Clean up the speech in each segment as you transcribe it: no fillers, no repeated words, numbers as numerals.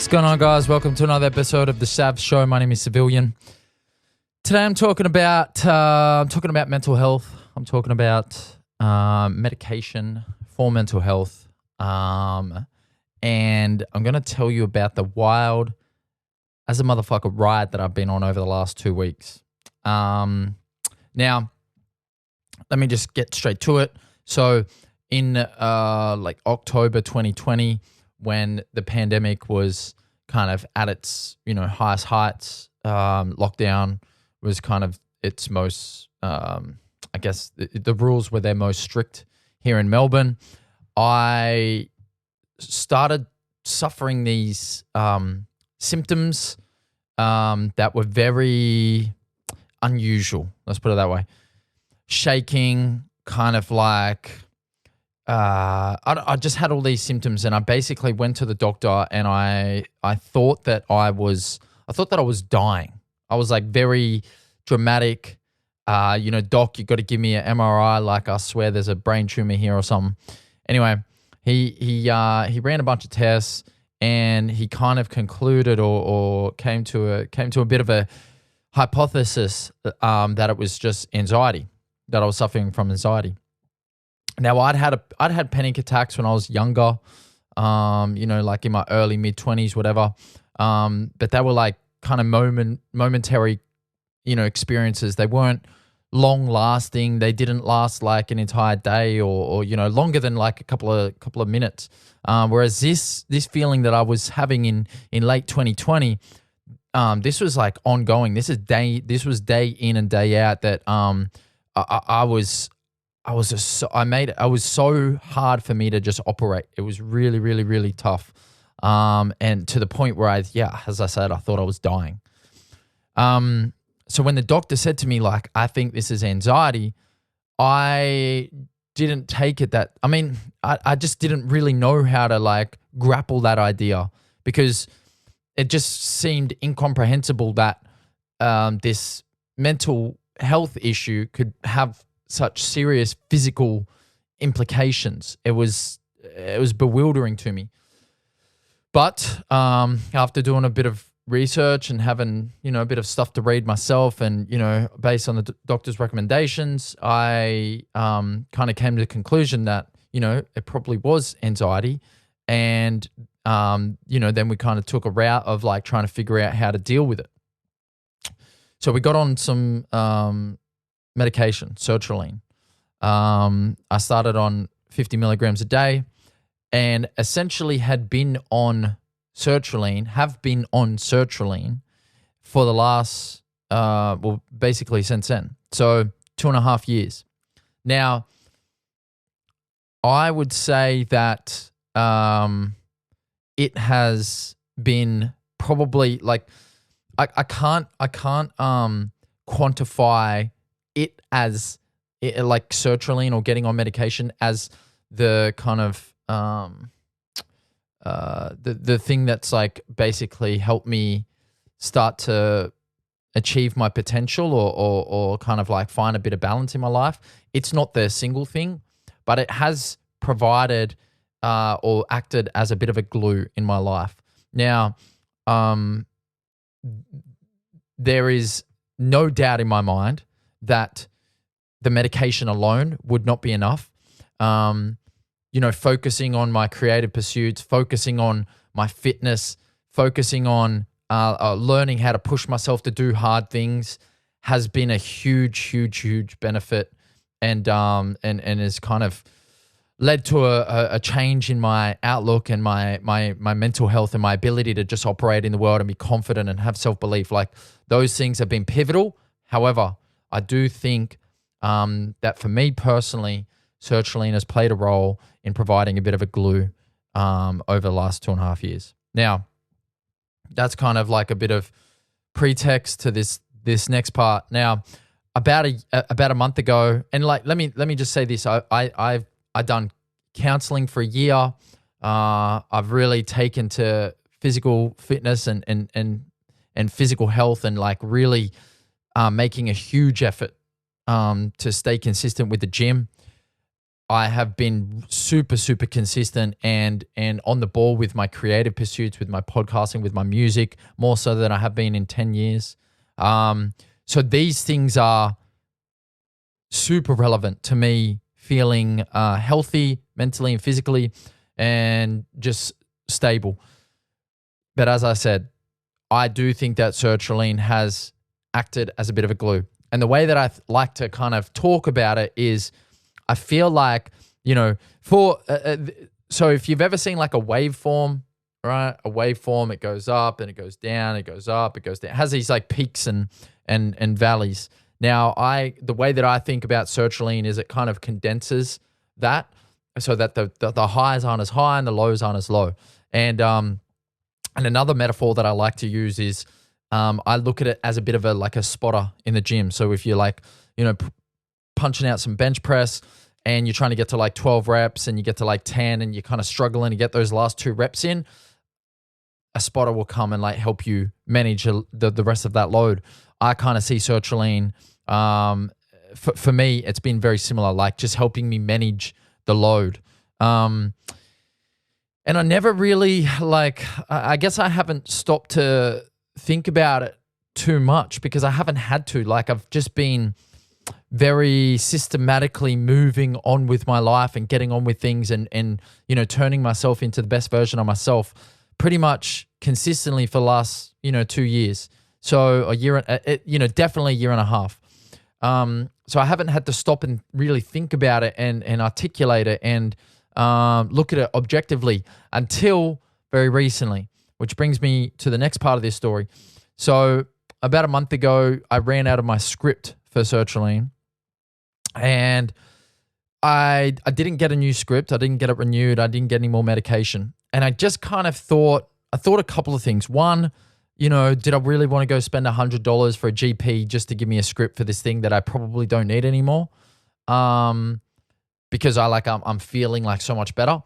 What's going on, guys? Welcome to another episode of the Sav Show. My name is Savilian. Today I'm talking about mental health. I'm talking about medication for mental health, and I'm going to tell you about the wild as a motherfucker ride that I've been on over the last 2 weeks. Now, let me just get straight to it. So, in October 2020, when the pandemic was kind of at its highest heights, lockdown was kind of its most, I guess the rules were their most strict here in Melbourne. I started suffering these symptoms that were very unusual. Let's put it that way. Shaking, kind of like I just had all these symptoms, and I basically went to the doctor, and I thought that I was dying. I was like very dramatic. Doc, you got to give me an MRI. Like, I swear there's a brain tumor here or something. Anyway, he ran a bunch of tests, and he kind of concluded or came to a bit of a hypothesis that it was just anxiety, that I was suffering from anxiety. Now, I'd had panic attacks when I was younger, like in my early mid-20s, whatever. But they were like kind of momentary, experiences. They weren't long lasting. They didn't last like an entire day or longer than like a couple of minutes. Whereas this feeling that I was having in late 2020, this was like ongoing. This was day in and day out that I was so hard for me to just operate. It was really, really, really tough. And to the point where as I said, I thought I was dying. So when the doctor said to me, like, I think this is anxiety, I didn't take it I just didn't really know how to like grapple that idea, because it just seemed incomprehensible that this mental health issue could have such serious physical implications. It was bewildering to me. But after doing a bit of research and having a bit of stuff to read myself, and based on the doctor's recommendations, I kind of came to the conclusion that it probably was anxiety, and then we kind of took a route of like trying to figure out how to deal with it. So we got on some medication, sertraline. I started on 50 milligrams a day, and essentially have been on sertraline for the last, basically since then. So 2.5 years. Now, I would say that it has been probably like, I can't quantify it as like sertraline or getting on medication as the kind of the thing that's like basically helped me start to achieve my potential or kind of like find a bit of balance in my life. It's not the single thing, but it has provided or acted as a bit of a glue in my life. Now, there is no doubt in my mind that the medication alone would not be enough. Focusing on my creative pursuits, focusing on my fitness, focusing on learning how to push myself to do hard things has been a huge, huge, huge benefit, and has kind of led to a change in my outlook and my mental health and my ability to just operate in the world and be confident and have self-belief. Like, those things have been pivotal. However, I do think that for me personally, sertraline has played a role in providing a bit of a glue over the last 2.5 years. Now, that's kind of like a bit of pretext to this next part. Now, about a month ago, and like let me just say this: I've done counseling for a year. I've really taken to physical fitness and physical health, and like really making a huge effort to stay consistent with the gym. I have been super, super consistent and on the ball with my creative pursuits, with my podcasting, with my music, more so than I have been in 10 years. So these things are super relevant to me feeling healthy mentally and physically and just stable. But as I said, I do think that sertraline has acted as a bit of a glue. And the way that I like to kind of talk about it is I feel like, so if you've ever seen like a waveform, right? A waveform, it goes up and it goes down, it goes up, it goes down. It has these like peaks and valleys. Now, the way that I think about sertraline is it kind of condenses that so that the highs aren't as high and the lows aren't as low. And another metaphor that I like to use is I look at it as a bit of a spotter in the gym. So if you're like, punching out some bench press and you're trying to get to like 12 reps and you get to like 10 and you're kind of struggling to get those last 2 reps in, a spotter will come and like help you manage the rest of that load. I kind of see sertraline, for me, it's been very similar, like just helping me manage the load. And I never really I guess I haven't stopped to think about it too much because I haven't had to. Like I've just been very systematically moving on with my life and getting on with things and turning myself into the best version of myself pretty much consistently for the last 2 years. So a year, definitely a year and a half. So I haven't had to stop and really think about it and articulate it and look at it objectively until very recently, which brings me to the next part of this story. So about a month ago, I ran out of my script for sertraline and I didn't get a new script. I didn't get it renewed. I didn't get any more medication. And I just kind of thought a couple of things. One, did I really want to go spend $100 for a GP just to give me a script for this thing that I probably don't need anymore? Because I'm feeling like so much better.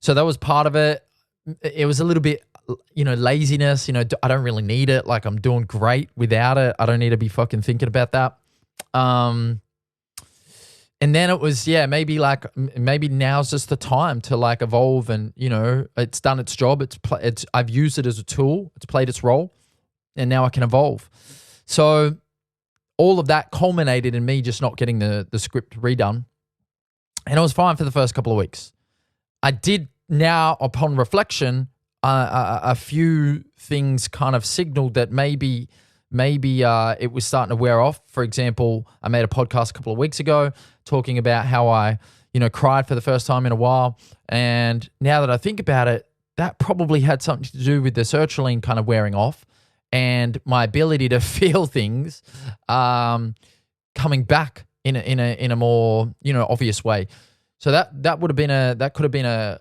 So that was part of it. It was a little bit, laziness. I don't really need it. Like I'm doing great without it. I don't need to be fucking thinking about that. And then it was, maybe now's just the time to like evolve and, it's done its job. I've used it as a tool. It's played its role and now I can evolve. So all of that culminated in me just not getting the script redone. And it was fine for the first couple of weeks. I did now, upon reflection, a few things kind of signaled that maybe it was starting to wear off. For example, I made a podcast a couple of weeks ago talking about how I, cried for the first time in a while. And now that I think about it, that probably had something to do with the sertraline kind of wearing off and my ability to feel things coming back in a more, obvious way. So that could have been a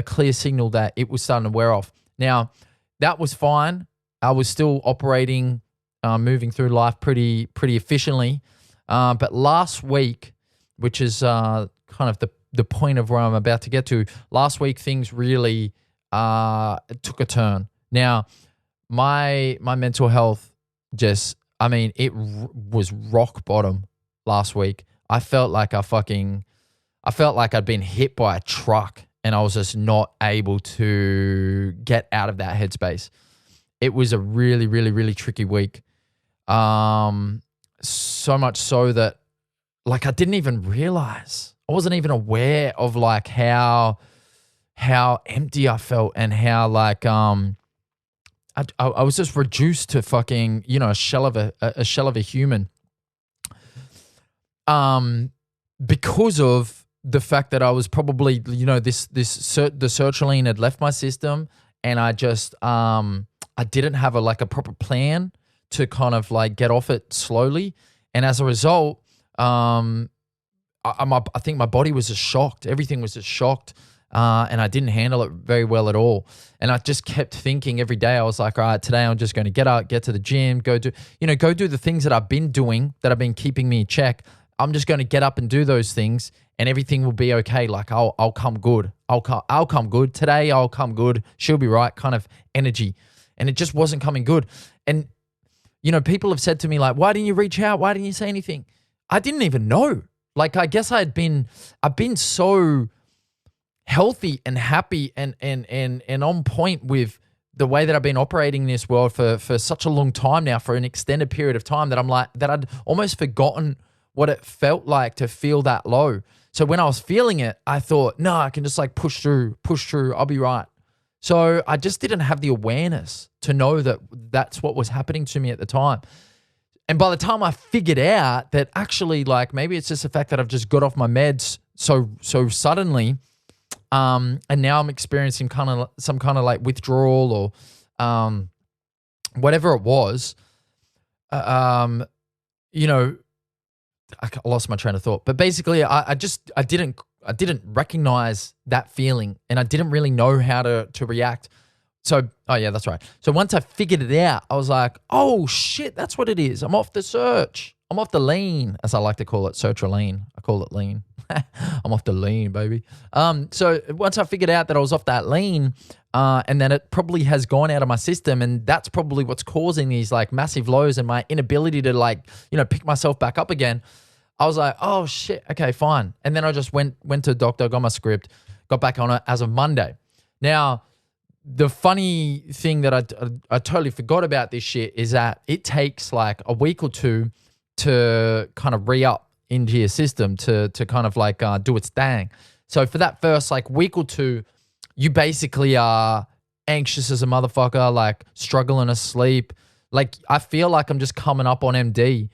clear signal that it was starting to wear off. Now, that was fine. I was still operating, moving through life pretty efficiently. But last week, which is kind of the point of where I'm about to get to, last week things really took a turn. Now, my mental health it was rock bottom last week. I felt like I'd been hit by a truck and I was just not able to get out of that headspace. It was a really, really, really tricky week. So much so that I didn't even realize. I wasn't even aware of how empty I felt and how I was just reduced to fucking, a shell of a human. Because of the fact that I was probably, the sertraline had left my system and I just, I didn't have a proper plan to kind of get off it slowly. And as a result, I think my body was just shocked. Everything was just shocked. And I didn't handle it very well at all. And I just kept thinking every day, I was like, all right, today I'm just going to get up, get to the gym, go do the things that I've been doing that have been keeping me in check. I'm just going to get up and do those things and everything will be okay. Like I'll come good. I'll come good. Today I'll come good. She'll be right kind of energy. And it just wasn't coming good. And, people have said to me why didn't you reach out? Why didn't you say anything? I didn't even know. Like, I guess I've been so healthy and happy and on point with the way that I've been operating in this world for such a long time now, for an extended period of time, that I'm like, that I'd almost forgotten what it felt like to feel that low. So when I was feeling it, I thought, no, I can just like push through, I'll be right. So I just didn't have the awareness to know that that's what was happening to me at the time. And by the time I figured out that actually, like, maybe it's just the fact that I've just got off my meds so suddenly, and now I'm experiencing some kind of like withdrawal or whatever it was, you know, I lost my train of thought. But basically, I didn't recognize that feeling, and I didn't really know how to react. So, oh yeah, that's right. So once I figured it out, I was like, oh shit, that's what it is. I'm off the search. I'm off the lean, as I like to call it, sertraline. I call it lean. I'm off the lean, baby. So once I figured out that I was off that lean, and then it probably has gone out of my system, and that's probably what's causing these like massive lows and my inability to like, pick myself back up again. I was like, oh shit, okay, fine. And then I just went to the doctor, got my script, got back on it as of Monday. Now, the funny thing that I totally forgot about this shit is that it takes like a week or two to kind of re-up into your system to kind of like do its thing. So for that first like week or two, you basically are anxious as a motherfucker, like struggling to sleep. Like I feel like I'm just coming up on MD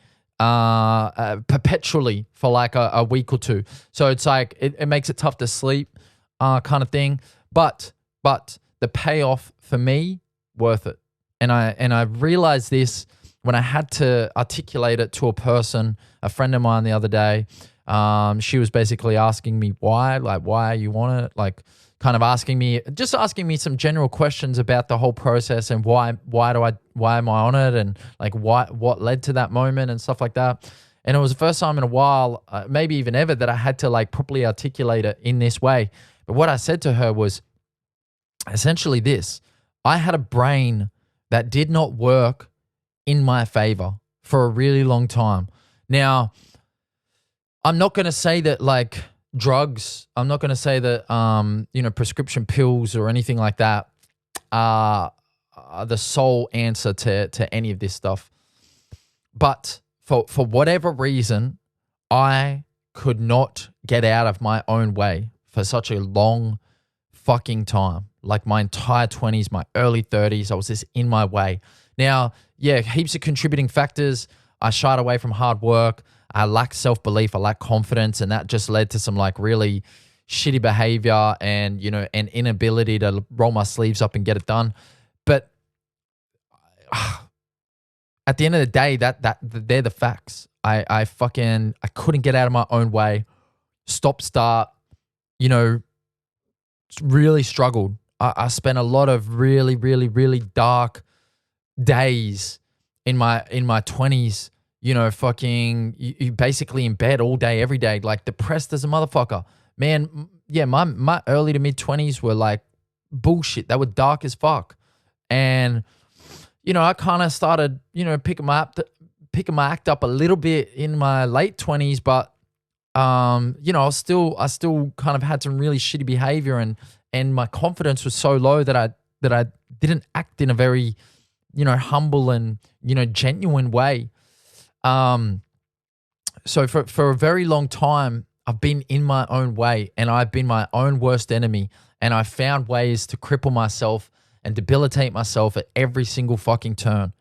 perpetually for like a week or two. So it's like it makes it tough to sleep kind of thing. But the payoff for me, worth it. And I realized this when I had to articulate it to a friend of mine the other day. She was basically asking me why you want it, like kind of asking me some general questions about the whole process and why am I on it, and like what led to that moment and stuff like that. And it was the first time in a while, maybe even ever, that I had to like properly articulate it in this way. But what I said to her was essentially this: I had a brain that did not work in my favor for a really long time. Now, I'm not going to say that like drugs, I'm not going to say that, prescription pills or anything like that are the sole answer to any of this stuff. But for whatever reason, I could not get out of my own way for such a long fucking time. Like my entire 20s, my early 30s, I was just in my way. Now, yeah, heaps of contributing factors. I shied away from hard work. I lacked self-belief. I lacked confidence. And that just led to some like really shitty behavior and, an inability to roll my sleeves up and get it done. But at the end of the day, they're the facts. I couldn't get out of my own way. Stop, start, really struggled. I spent a lot of really, really, really dark days in my 20s, you basically in bed all day, every day, like depressed as a motherfucker. Man, yeah, my early to mid 20s were like bullshit. They were dark as fuck. And, I kind of started, picking my act up a little bit in my late 20s, but I still kind of had some really shitty behavior, and my confidence was so low that I didn't act in a very, humble and, genuine way. So for a very long time, I've been in my own way, and I've been my own worst enemy, and I found ways to cripple myself and debilitate myself at every single fucking turn.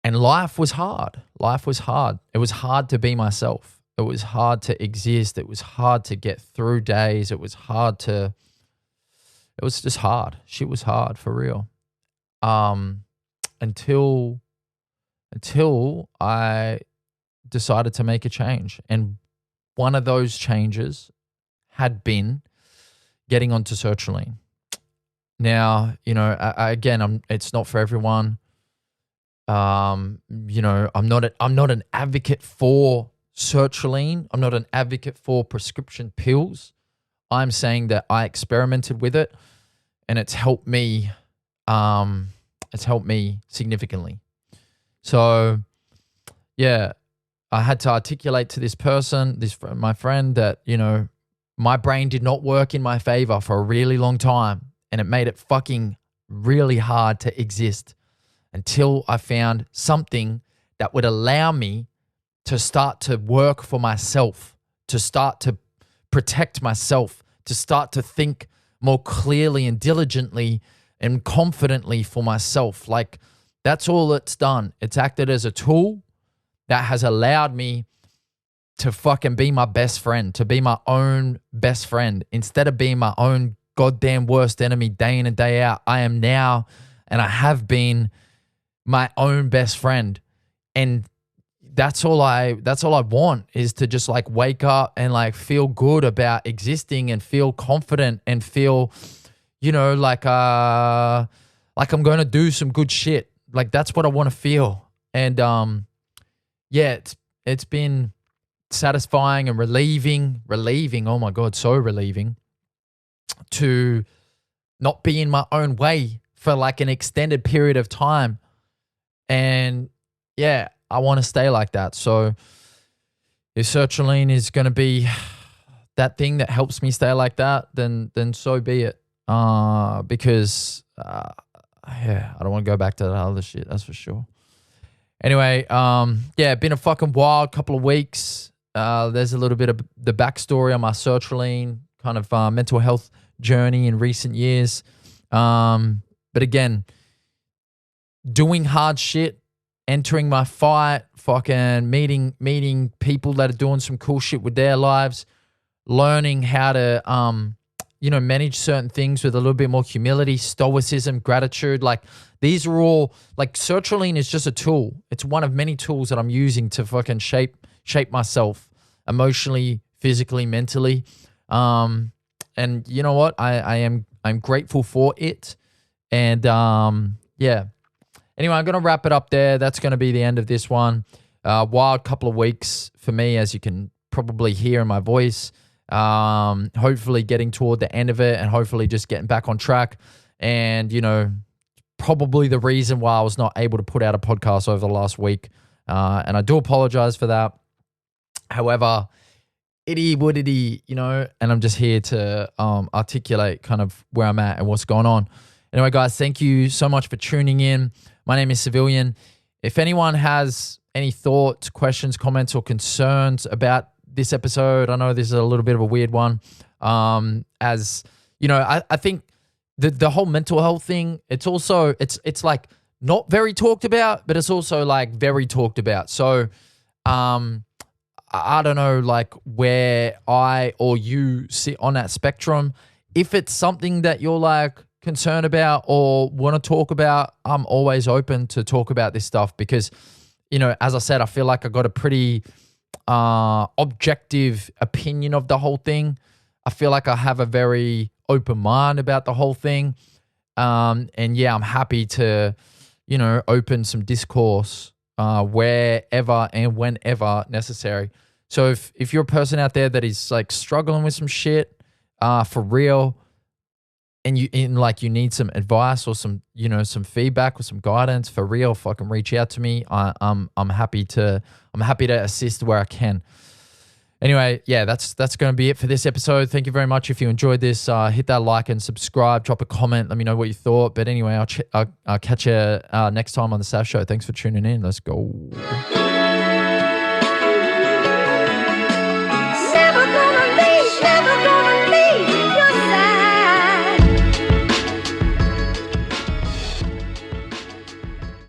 And life was hard. Life was hard. It was hard to be myself. It was hard to exist. It was hard to get through days. It was just hard. Shit was hard for real. Until I decided to make a change. And one of those changes had been getting onto sertraline. Now, it's not for everyone. I'm not an advocate for sertraline. I'm not an advocate for prescription pills. I'm saying that I experimented with it, and it's helped me. It's helped me significantly. So, yeah, I had to articulate to this person, my friend, that, my brain did not work in my favor for a really long time, and it made it fucking really hard to exist until I found something that would allow me to start to work for myself, to start to protect myself, to start to think more clearly and diligently and confidently for myself. Like, that's all it's done. It's acted as a tool that has allowed me to fucking be my best friend, to be my own best friend. Instead of being my own goddamn worst enemy day in and day out, I am now, and I have been, my own best friend. And that's all I want, is to just like wake up and like feel good about existing and feel confident and feel, like I'm going to do some good shit. Like, that's what I want to feel. And yeah, it's been satisfying and relieving. Oh my God, so relieving to not be in my own way for like an extended period of time. And yeah, I want to stay like that. So if sertraline is going to be that thing that helps me stay like that, then so be it. Because yeah, I don't want to go back to that other shit. That's for sure. Anyway, yeah, been a fucking wild couple of weeks. There's a little bit of the backstory on my sertraline kind of mental health journey in recent years. But again, doing hard shit, entering my fight, fucking meeting people that are doing some cool shit with their lives, learning how to manage certain things with a little bit more humility, stoicism, gratitude. Like, these are all, like, sertraline is just a tool. It's one of many tools that I'm using to fucking shape myself emotionally, physically, mentally. And you know what? I'm grateful for it. And yeah. Anyway, I'm going to wrap it up there. That's going to be the end of this one. Wild couple of weeks for me, as you can probably hear in my voice. Hopefully getting toward the end of it, and hopefully just getting back on track. And, probably the reason why I was not able to put out a podcast over the last week. And I do apologize for that. However, itty woodity, and I'm just here to articulate kind of where I'm at and what's going on. Anyway, guys, thank you so much for tuning in. My name is Savilian. If anyone has any thoughts, questions, comments, or concerns about this episode, I know this is a little bit of a weird one. As you know, I think the whole mental health thing, it's also, it's like not very talked about, but it's also like very talked about. So, I don't know, like, where I or you sit on that spectrum. If it's something that you're like concerned about or want to talk about, I'm always open to talk about this stuff because, as I said, I feel like I got a pretty objective opinion of the whole thing. I feel like I have a very open mind about the whole thing. And yeah, I'm happy to, open some discourse wherever and whenever necessary. So if you're a person out there that is like struggling with some shit for real, and you need some advice or some feedback or some guidance for real, fucking reach out to me. I'm happy to assist where I can. Anyway, yeah, that's going to be it for this episode. Thank you very much. If you enjoyed this, hit that like and subscribe, drop a comment, let me know what you thought. But anyway, I'll catch you next time on the Sav Show. Thanks for tuning in. Let's go.